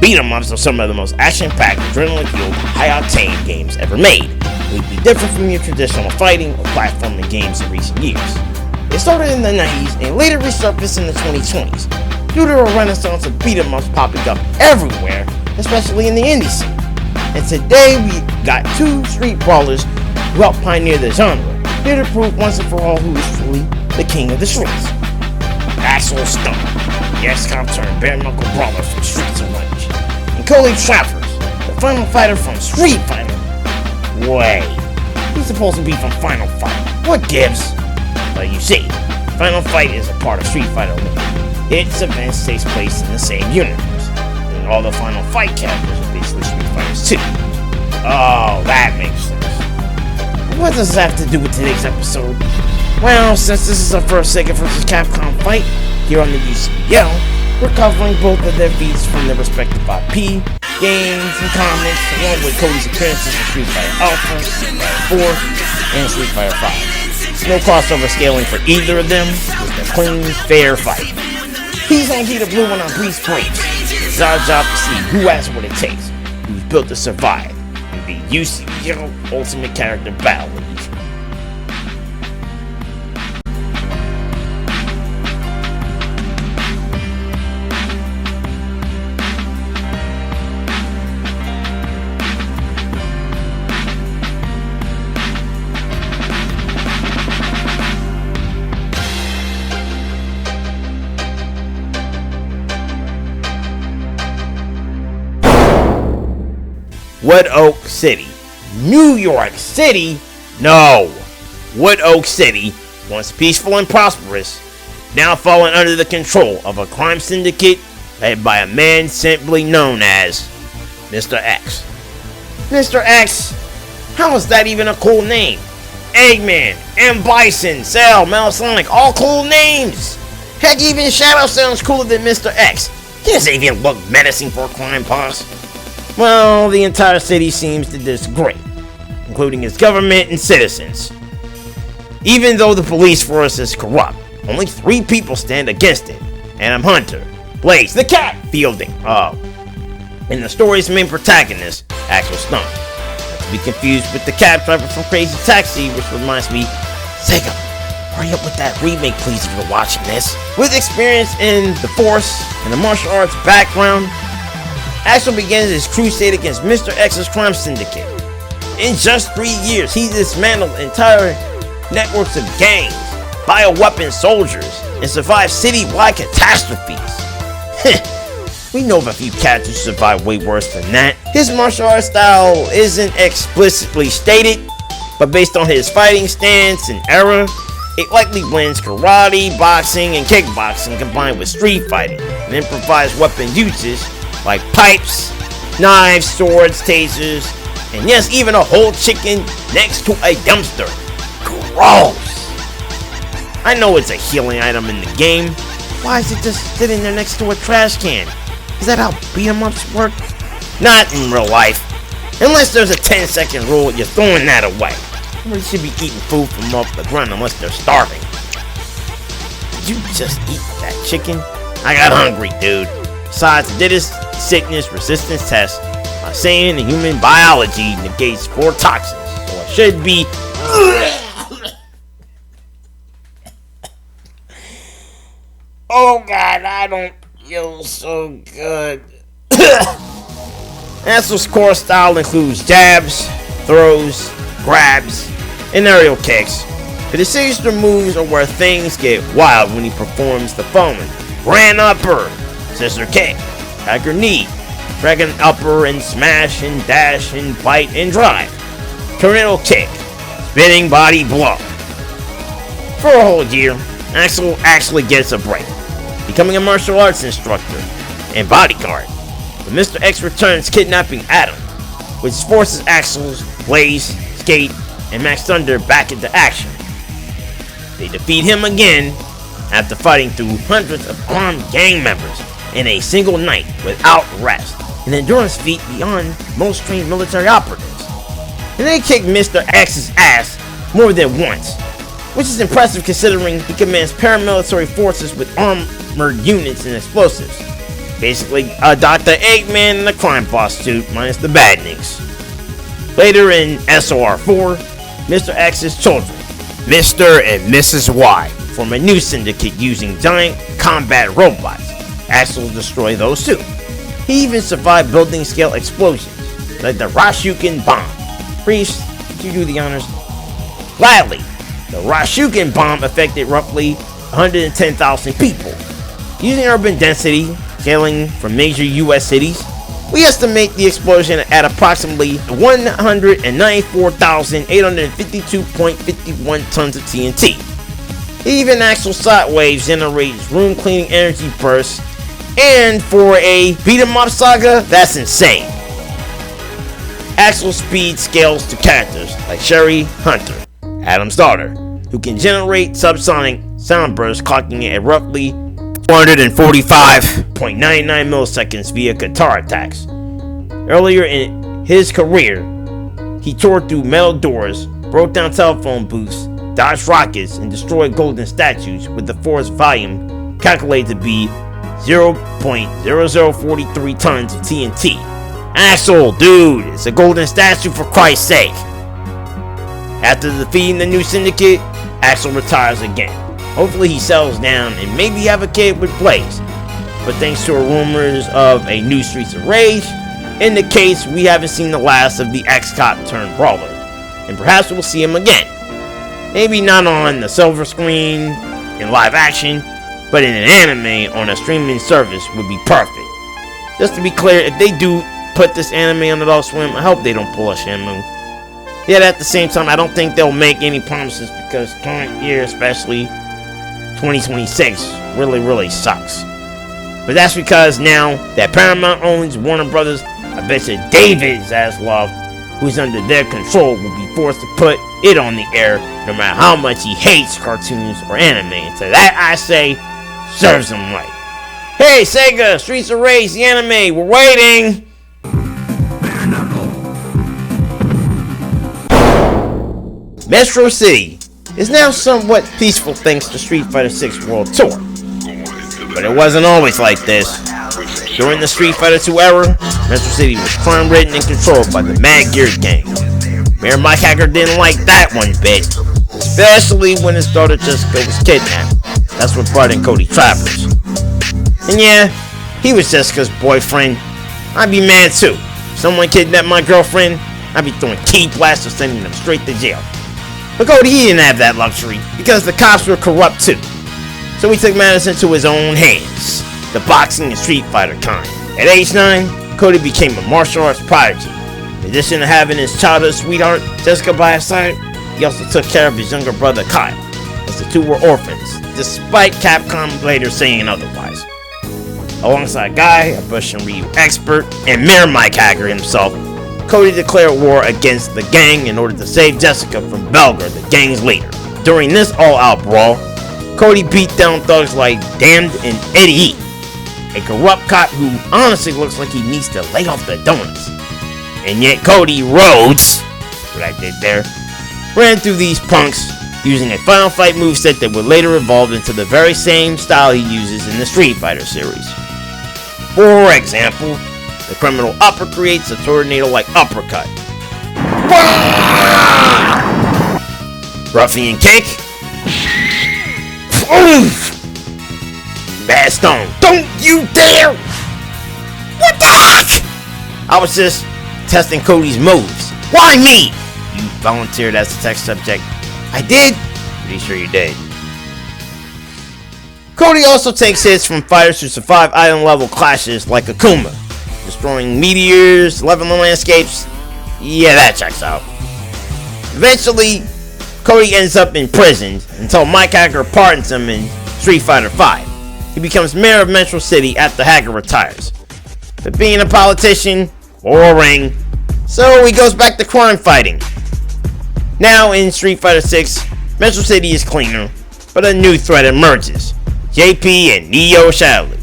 beat-em-ups are some of the most action-packed, adrenaline-fueled, high-octane games ever made, completely different from your traditional fighting or platforming games in recent years. It started in the 90s and later resurfaced in the 2020s, due to a renaissance of beat-em-ups popping up everywhere, especially in the indie scene. And today we got two street brawlers who helped pioneer the genre, here to prove once and for all who is truly the king of the streets. Axel Stone, the XCOM turned bare-knuckle brawler from Streets of Rage, and Cody Travers, the final fighter from Street Fighter. Wait, he's supposed to be from Final Fight. What gives? Well, you see, Final Fight is a part of Street Fighter Limited. Its events takes place in the same universe, and all the Final Fight characters are basically Street Fighters too. Oh, that makes sense. What does this have to do with today's episode? Well, since this is our first Sega vs. Capcom fight here on the UCBL, we're covering both of their feats from their respective IP, games, and comics, along with Cody's appearances in Street Fighter Alpha, Street Fighter 4, and Street Fighter 5. No crossover scaling for either of them, just a clean, fair fight. He's Unkgeta Blue and I'm Breeze Breaks. It's our job to see who has what it takes, who's built to survive in the UCBL Ultimate Character Battle League. Wood Oak City. New York City? No! Wood Oak City, once peaceful and prosperous, now fallen under the control of a crime syndicate led by a man simply known as Mr. X. Mr. X? How is that even a cool name? Eggman, M. Bison, Cell, Melisonic, all cool names! Heck, even Shadow sounds cooler than Mr. X. He doesn't even look menacing for a crime boss. Well, the entire city seems to disagree, including its government and citizens. Even though the police force is corrupt, only 3 people stand against it, and I'm Hunter, Blaze the Cat, fielding, and the story's main protagonist, Axel Stone. Not to be confused with the cab driver from Crazy Taxi, which reminds me, Sega, hurry up with that remake please if you're watching this. With experience in the Force and the martial arts background, Axel begins his crusade against Mr. X's crime syndicate. In just 3 years, he dismantled entire networks of gangs, bioweapon soldiers, and survived city-wide catastrophes. We know of a few cats who survived way worse than that. His martial arts style isn't explicitly stated, but based on his fighting stance and era, it likely blends karate, boxing, and kickboxing combined with street fighting and improvised weapon uses like pipes, knives, swords, tasers, and yes, even a whole chicken next to a dumpster. Gross! I know it's a healing item in the game. Why is it just sitting there next to a trash can? Is that how beat-em-ups work? Not in real life. Unless there's a 10-second rule, you're throwing that away. Somebody should be eating food from off the ground unless they're starving. Did you just eat that chicken? I got hungry, dude. Besides, I did this sickness resistance test by saying the human biology negates 4 toxins, so I should be. Oh god, I don't feel so good. Axel's core style includes jabs, throws, grabs, and aerial kicks. But his signature moves are where things get wild when he performs the following: Grand Upper, Scissor Kick, Tiger Knee, Dragon Upper and Smash and Dash and Bite and Drive, Tornado Kick, Spinning Body Blow. For a whole year, Axel actually gets a break, becoming a martial arts instructor and bodyguard. But Mr. X returns kidnapping Adam, which forces Axel's Blaze, Skate, and Max Thunder back into action. They defeat him again after fighting through hundreds of armed gang members in a single night without rest, an endurance feat beyond most trained military operatives. And they kick Mr. X's ass more than once, which is impressive considering he commands paramilitary forces with armored units and explosives. Basically, a Dr. Eggman in a crime boss suit, minus the badniks. Later in SOR 4, Mr. X's children, Mr. and Mrs. Y, form a new syndicate using giant combat robots. Axel destroyed those too. He even survived building scale explosions, like the Rashukin bomb. Reese, could you do the honors? Gladly. The Rashukin bomb affected roughly 110,000 people. Using urban density, scaling from major US cities, we estimate the explosion at approximately 194,852.51 tons of TNT. Even Axel shot waves generates room cleaning energy bursts, and for a beat 'em up saga, that's insane. Axel's speed scales to characters like Sherry Hunter, Adam's daughter, who can generate subsonic sound bursts clocking it at roughly 445.99 milliseconds via guitar attacks. Earlier in his career, he tore through metal doors, broke down telephone booths, dodged rockets, and destroyed golden statues with the force volume calculated to be 0.0043 tons of TNT. Axel, dude, it's a golden statue for Christ's sake. After defeating the new syndicate, Axel retires again. Hopefully he settles down and maybe have a kid with Blaze. But thanks to rumors of a new Streets of Rage, indicates we haven't seen the last of the ex-cop turned Brawler. And perhaps we'll see him again. Maybe not on the silver screen in live action, but in an anime on a streaming service would be perfect. Just to be clear, if they do put this anime on Adult Swim, I hope they don't pull a Shamu. Yet at the same time, I don't think they'll make any promises because current year, especially 2026, really sucks. But that's because now that Paramount owns Warner Brothers, I bet you David Zaslav, who's under their control, will be forced to put it on the air no matter how much he hates cartoons or anime. And to that I say, serves him right. Hey Sega, Streets of Rage, the anime, we're waiting! Metro City is now somewhat peaceful thanks to Street Fighter 6 World Tour. But it wasn't always like this. During the Street Fighter 2 era, Metro City was crime-ridden and controlled by the Mad Gear Gang. Mayor Mike Hacker didn't like that one bit, especially when his daughter Jessica was kidnapped. That's what brought in Cody Travers. And yeah, he was Jessica's boyfriend. I'd be mad too. If someone kidnapped my girlfriend, I'd be throwing key blasts or sending them straight to jail. But Cody, he didn't have that luxury, because the cops were corrupt too. So he took matters into his own hands, the boxing and Street Fighter kind. At age 9, Cody became a martial arts prodigy. In addition to having his childhood sweetheart, Jessica, by his side, he also took care of his younger brother Kyle, as the two were orphans, despite Capcom later saying otherwise. Alongside Guy, a Bush and Ryu expert, and Mayor Mike Hacker himself, Cody declared war against the gang in order to save Jessica from Belger, the gang's leader. During this all-out brawl, Cody beat down thugs like Damned and Eddie E, a corrupt cop who honestly looks like he needs to lay off the donuts. And yet Cody Rhodes, what I did there, ran through these punks using a Final Fight moveset that would later evolve into the very same style he uses in the Street Fighter series. For example, the criminal upper creates a tornado-like uppercut. Ruffian kick. Oof! Bad Stone. Don't you dare! What the heck? I was just testing Cody's moves. Why me? You volunteered as the test subject. I did? Pretty sure you did. Cody also takes hits from fighters who survive island level clashes like Akuma, destroying meteors, leveling landscapes. Yeah, that checks out. Eventually, Cody ends up in prison until Mike Hacker pardons him in Street Fighter V. He becomes mayor of Metro City after Hacker retires. But being a politician, boring, so he goes back to crime fighting. Now in Street Fighter 6, Metro City is cleaner, but a new threat emerges. JP and Neo Shadley.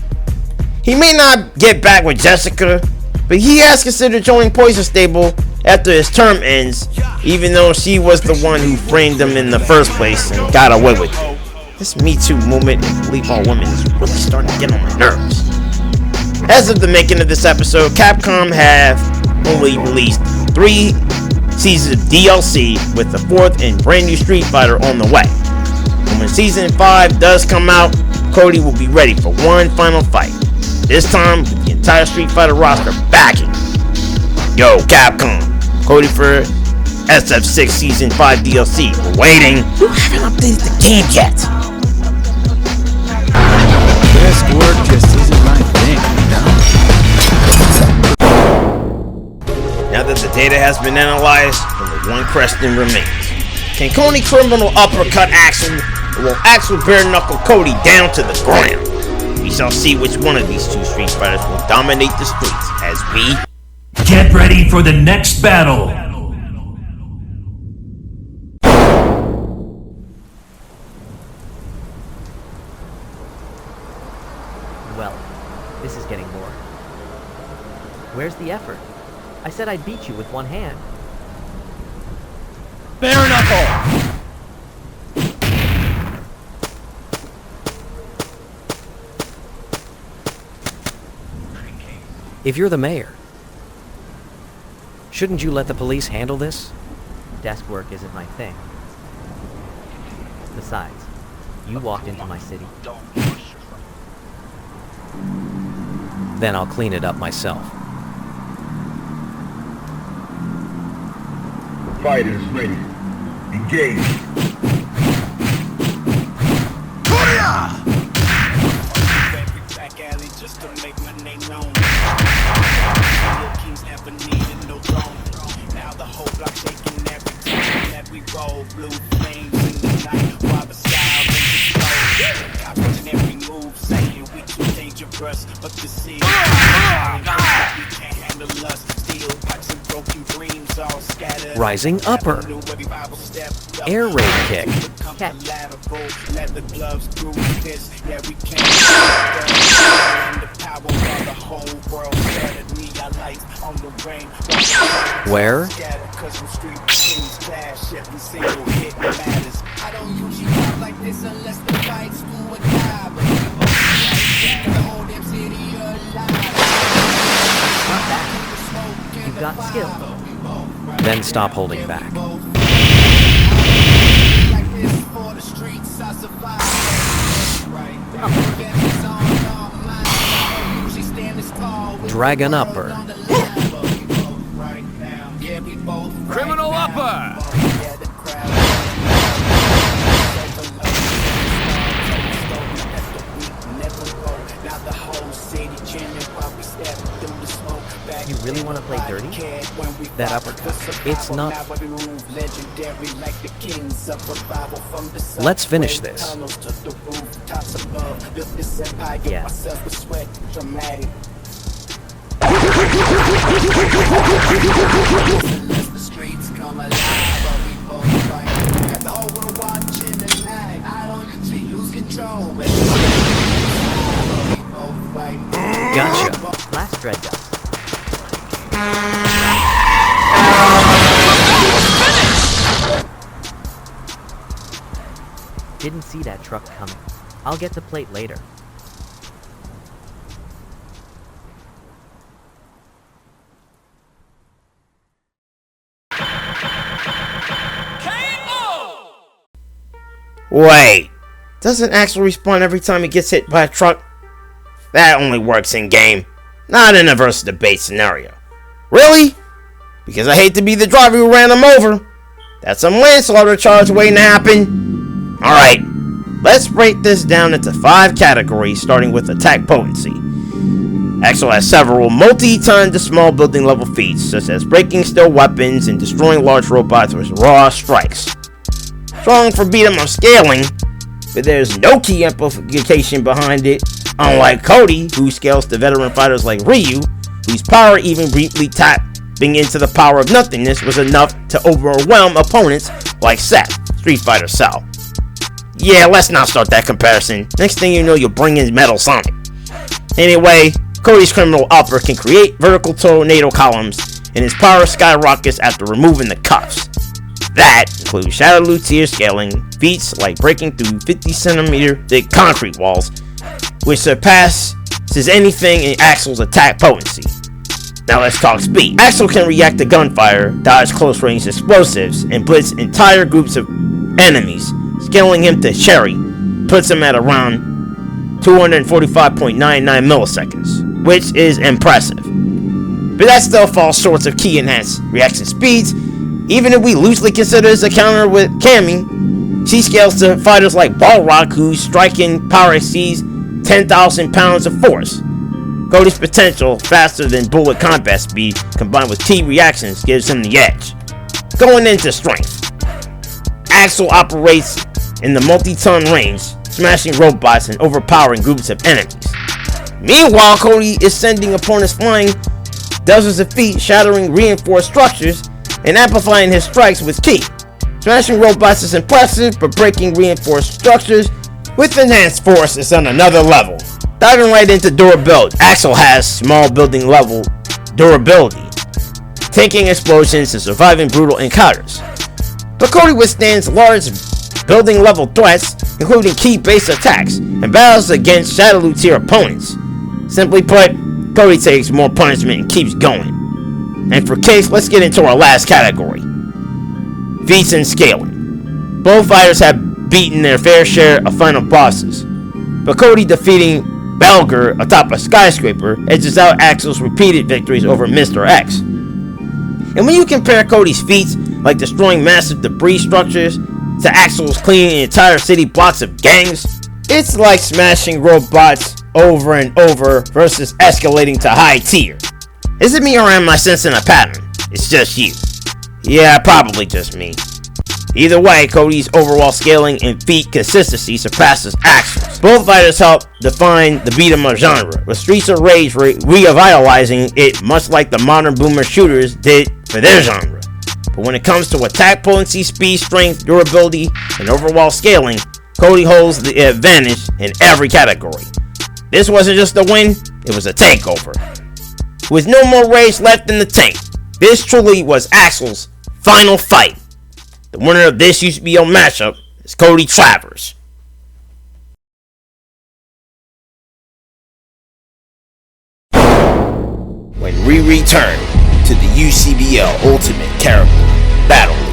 He may not get back with Jessica, but he has considered joining Poison Stable after his term ends, even though she was the one who framed him in the first place and got away with it. This Me Too movement and believe all women is really starting to get on my nerves. As of the making of this episode, Capcom have only released 3 seasons of DLC, with the 4th and brand new Street Fighter on the way. And when Season 5 does come out, Cody will be ready for one final fight. This time with the entire Street Fighter roster backing. Yo, Capcom, Cody for SF6 Season 5 DLC. We're waiting. You haven't updated the game yet. Best work just isn't my thing, Now that the data has been analyzed, only one question remains. Can Cody criminal uppercut Axel, or will Axel bare knuckle Cody down to the ground? We shall see which one of these two Street Fighters will dominate the streets as we get ready for the next battle. Well, this is getting more. Where's the effort? I said I'd beat you with one hand. Bare knuckle! If you're the mayor, shouldn't you let the police handle this? Desk work isn't my thing. Besides, you walked into my city. Then I'll clean it up myself. Fighters ready. Engage. Now the whole block shaking every time that we roll. Blue flames in the night while the sky rings slow. Copping every move, saying we too dangerous, but this is we can't handle us. Steel pipes and broken dreams all scattered. Rising upper. Air raid kick. Catch. Leather gloves through this. Yeah, we can't. The power of the whole world scattered me. I light on the rain. Where? I don't usually talk like this unless the fights do or die. But the whole damn city alive. Not that. You've got skill. Then stop holding back. Dragon upper. Criminal upper! You really want to play dirty? That uppercut, it's not... Let's finish this. Yeah. Gotcha. Last dread dust. Didn't see that truck coming. I'll get the plate later. Wait, doesn't Axel respawn every time he gets hit by a truck? That only works in game, not in a versus debate scenario. Really? Because I hate to be the driver who ran him over. That's some manslaughter charge waiting to happen. Alright, let's break this down into 5 categories, starting with attack potency. Axel has several multi-ton to small building level feats, such as breaking steel weapons and destroying large robots with raw strikes. Strong for beat 'em up scaling, but there's no key amplification behind it, unlike Cody, who scales to veteran fighters like Ryu, whose power even briefly tapping into the power of nothingness was enough to overwhelm opponents like Seth, Street Fighter Cell. Yeah, let's not start that comparison. Next thing you know, you'll bring in Metal Sonic. Anyway, Cody's criminal upper can create vertical tornado columns, and his power skyrockets after removing the cuffs. That includes Shadow Luthier scaling, feats like breaking through 50cm thick concrete walls, which surpass says anything in Axel's attack potency. Now let's talk speed. Axel can react to gunfire, dodge close range explosives, and blitz entire groups of enemies, scaling him to cherry, puts him at around 245.99 milliseconds, which is impressive. But that still falls short of key enhanced reaction speeds. Even if we loosely consider this a counter with Cammy, she scales to fighters like Balrog, whose striking power exceeds 10,000 pounds of force. Cody's potential, faster than bullet combat speed, combined with key reactions, gives him the edge. Going into strength, Axel operates in the multi-ton range, smashing robots and overpowering groups of enemies. Meanwhile, Cody is sending opponents flying dozens of feet, shattering reinforced structures, and amplifying his strikes with ki. Smashing robots is impressive, but breaking reinforced structures with enhanced force is on another level. Diving right into durability, Axel has small building level durability, taking explosions and surviving brutal encounters. But Cody withstands large building level threats, including key base attacks, and battles against Shadow tier opponents. Simply put, Cody takes more punishment and keeps going. And for kicks, let's get into our last category. Feats and scaling. Both fighters have beaten their fair share of final bosses, but Cody defeating Belger atop a skyscraper edges out Axel's repeated victories over Mr. X. And when you compare Cody's feats, like destroying massive debris structures, to Axel's cleaning entire city blocks of gangs, it's like smashing robots over and over versus escalating to high tier. Is it me or am I sensing a pattern? It's just you. Yeah, probably just me. Either way, Cody's overall scaling and feat consistency surpasses Axel's. Both fighters help define the beat 'em up genre, with Streets of Rage revitalizing it much like the modern boomer shooters did for their genre. But when it comes to attack potency, speed, strength, durability, and overall scaling, Cody holds the advantage in every category. This wasn't just a win, it was a takeover. With no more rage left in the tank, this truly was Axel's final fight. The winner of this UCBL matchup is Cody Travers. When we return to the UCBL Ultimate Character Battle